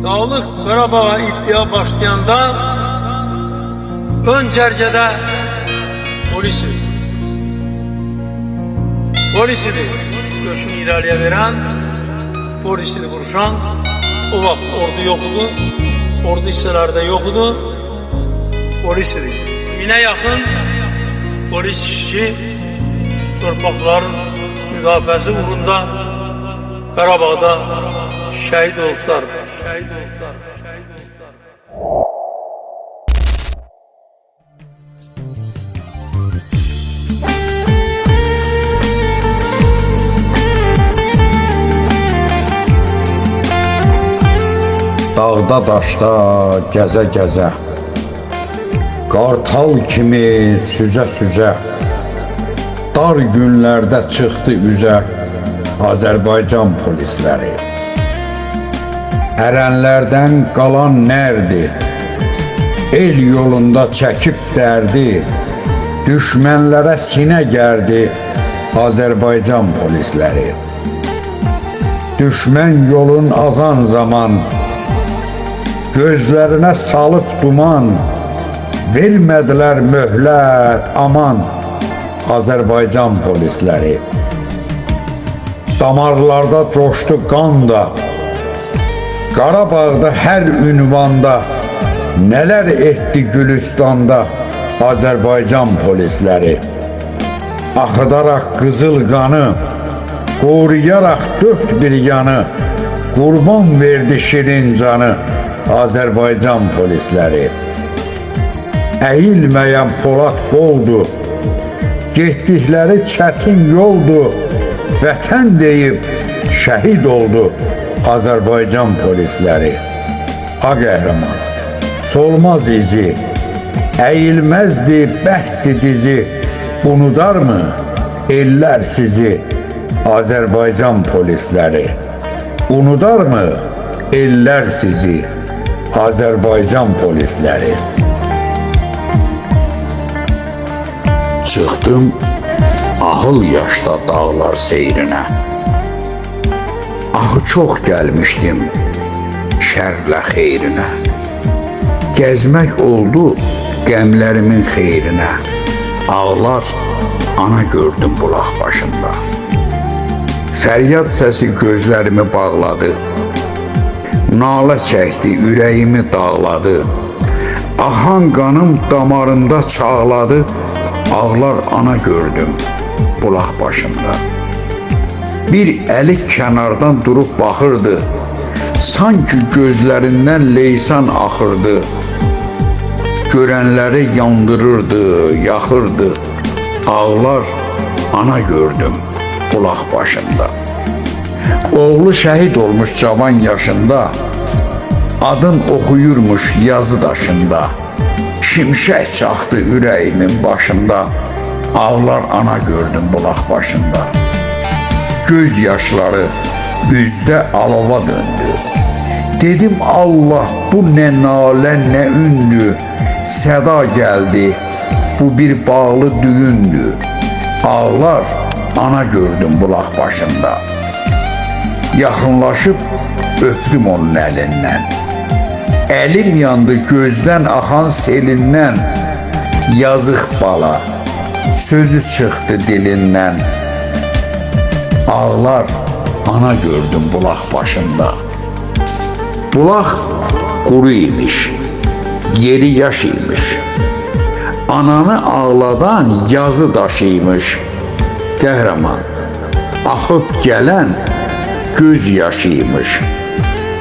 Dağlıq Qarabağa iddia başlayanda ön cərgədə polis idi. Göçünü irəliyə verən, polisini vuruşan, o vaxt ordu yox idi, ordu hissələrdə yox idi, polis idi. 1000'ə yaxın polis işçi torpaqların müdafiəsi uğrunda Qarabağda şəhid oldular. Dağda daşda gəzə-gəzə, qartal kimi süzə-süzə, dar günlərdə çıxdı üzə Azərbaycan polisləri. Ərənlərdən qalan nərdi, el yolunda çəkib dərdi, düşmənlərə sinə gərdi Azərbaycan polisləri. Düşmən yolun azan zaman, gözlərinə salıb duman, vermədilər möhlət, aman Azərbaycan polisləri. Damarlarda coşdu qan da, Qarabağda hər ünvanda, nələr etdi Gülüstanda Azərbaycan polisləri. Axıdaraq qızıl qanı, qoruyaraq dörd bir yanı, qurban verdi şirin canı Azərbaycan polisləri. Əyilməyən Polad qoldu, getdikləri çətin yoldu, vətən deyib şəhid oldu Azərbaycan polisləri. A qəhrəman, solmaz izi, əyilməzdi bəxtdi dizi, unudarmı ellər sizi Azərbaycan polisləri? Unudarmı ellər sizi Azərbaycan polisləri? Çıxdım ahıl yaşda dağlar seyrinə, ahı çox gəlmişdim şərlə xeyrinə, gəzmək oldu qəmlərimin xeyrinə, ağlar ana gördüm bulaq başında. Fəryad səsi gözlərimi bağladı, nalə çəkdi, ürəyimi dağladı, axan qanım damarında çağladı, ağlar ana gördüm bulaq başında. Bir əli kənardan durub baxırdı, sanki gözlərindən leysan axırdı, görənləri yandırırdı, yaxırdı, ağlar ana gördüm bulaq başında. Oğlu şəhid olmuş cavan yaşında, adın oxuyurmuş yazı daşında, şimşək çaxdı ürəyimin başında, ağlar ana gördüm bulaq başında. Göz yaşları üzdə alova döndü. Dedim Allah, bu nə nalə, nə ündü, səda gəldi, bu bir bağlı düyündü. Ağlar ana gördüm bulaq başında. Yaxınlaşıb öpdüm onun əlindən. Əlim yandı gözdən axan selindən, yazıq bala, sözü çıxdı dilindən. Ağlar ana gördüm bulaq başında. Bulaq quru imiş, yeri yaş imiş, ananı ağladan yazı daşıymış. Qəhrəman, axıb gələn göz yaşıymış,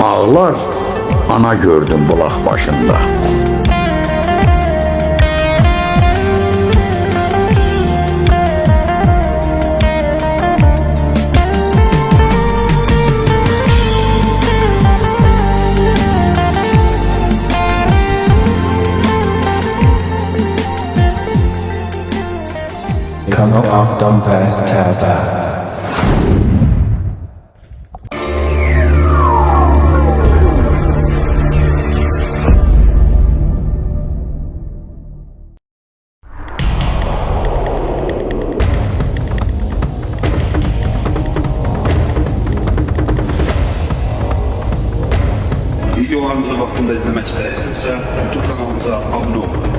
ağlar ana gördüm bulaq başında. Kamu Akdam Vestada. videolarımızı vaxtında izləmək istəyirsinizsə, YouTube kanalımıza abunə olun.